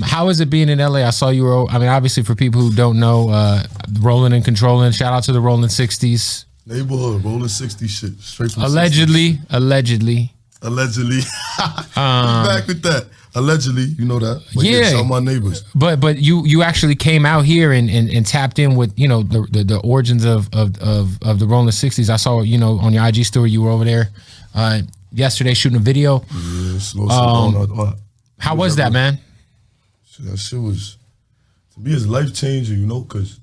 How is it being in LA? I saw you were, I mean, obviously for people who don't know, rolling and controlling, shout out to the Rolling 60s. Neighborhood, Rolling 60 shit. Straight from Allegedly. 60s. Allegedly. Back with that. Allegedly, you know that. But yeah, some of my neighbors. But you actually came out here and tapped in with, you know, the origins of the Rolling 60s. I saw, you know, on your IG story you were over there yesterday shooting a video. Yeah, slow. How was that, man? That shit was, to me, it's life changing, you know, because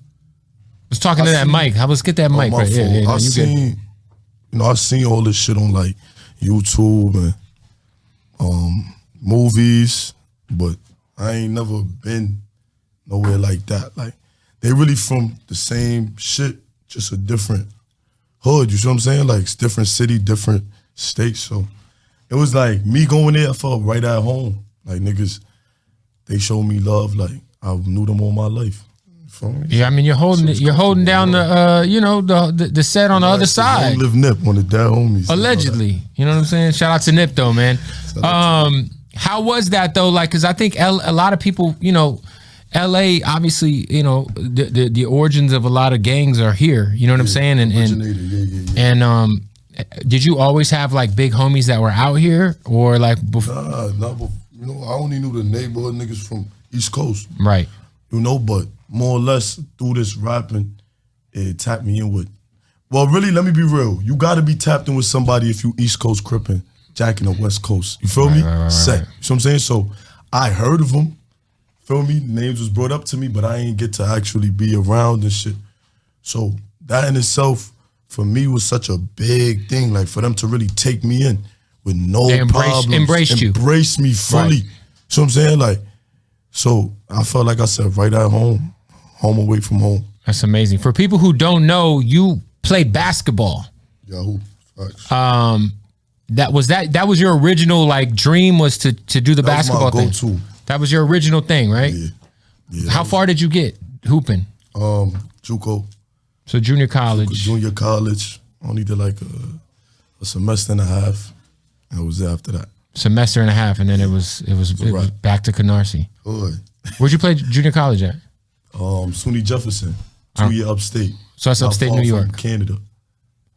let's talking to that mic. Let's get that mic right here. Yeah, I've seen all this shit on like YouTube and movies, but I ain't never been nowhere like that. Like, they really from the same shit, just a different hood, you see what I'm saying? Like, it's different city, different states. So it was like me going there, I felt right at home. Like, niggas, they showed me love. Like, I knew them all my life. Yeah, I mean, you're holding down the you know, the set on the other side. Live Nip, one of the dead homies. Allegedly, you know what I'm saying? Shout out to Nip though, man. How was that though? Like, cause I think a lot of people, you know, LA, obviously, you know, the origins of a lot of gangs are here. You know what I'm saying? And did you always have like big homies that were out here, or like before? Nah, you know, I only knew the neighborhood niggas from East Coast. Right. You know, but more or less through this rapping, it tapped me in with. Well, really, let me be real. You got to be tapped in with somebody if you East Coast crippin', Jack in the West Coast. You feel me? Set. You know what I'm saying? So I heard of them. Feel me? Names was brought up to me, but I ain't get to actually be around and shit. So that in itself, for me, was such a big thing. Like, for them to really take me in with no problems. Embrace me fully. Right. So I'm saying? Like, so I felt like I said, right at home away from home. That's amazing. For people who don't know, you play basketball. Yahoo. Facts. That was your original like dream, was to do the basketball thing. That was my go-to. That was your original thing, right? Yeah. How far did you get hooping? JUCO. So junior college. Junior college. Only did like a semester and a half. And I was there after that. Semester and a half, and then it was back to Canarsie. Where'd you play junior college at? SUNY Jefferson, 2-year upstate. So that's upstate New York, Canada.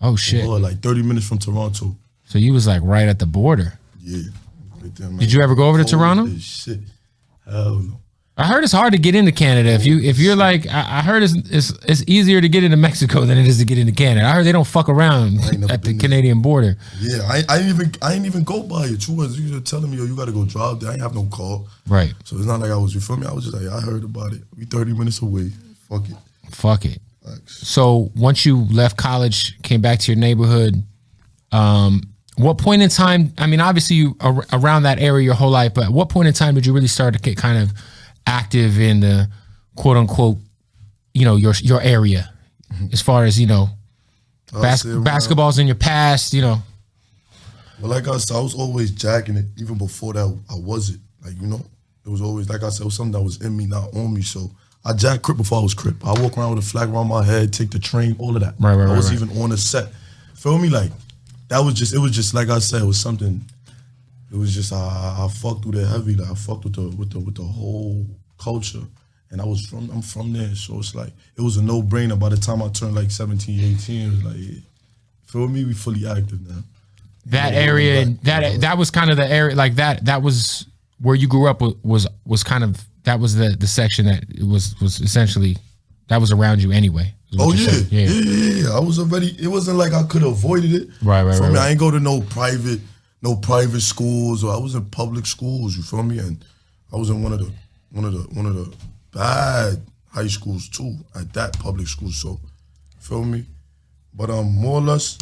Oh shit! Like 30 minutes from Toronto. So you was like right at the border. Yeah. Right there, did you ever go over to Toronto? Shit, hell no. I heard it's hard to get into Canada. If you're like, I heard it's easier to get into Mexico than it is to get into Canada. I heard they don't fuck around at the Canadian border. Yeah, I ain't even go by it. You were telling me, yo, you got to go drive there. I ain't have no car. Right. So it's not like I was, you feel me? I was just like, I heard about it. We 30 minutes away. Fuck it. Thanks. So once you left college, came back to your neighborhood, what point in time, I mean, obviously you around that area your whole life, but at what point in time did you really start to get kind of active in the quote unquote, you know, your area, as far as, you know, basketball's in your past, you know? Well, like I said, I was always jacking it. Even before that, I wasn't. Like, you know, it was always, like I said, it was something that was in me, not on me. So I jacked Crip before I was Crip. I walk around with a flag around my head, take the train, all of that. Right. I was even on a set. Feel me? Like, it was just like I said, it was something. It was just I fucked with it heavy. Like, I fucked with the whole culture, and I'm from there. So it's like it was a no brainer. By the time I turned like 17, 18, it was like, yeah, feel me? We fully active now. That area, that was kind of the area, like that was where you grew up. Was kind of, that was the section that it was essentially, that was around you anyway. Oh yeah. I was already. It wasn't like I could have avoided it. Right. I ain't go to no private schools, or I was in public schools. You feel me? And I was in one of the bad high schools too, at that public school. So, feel me? But more or less,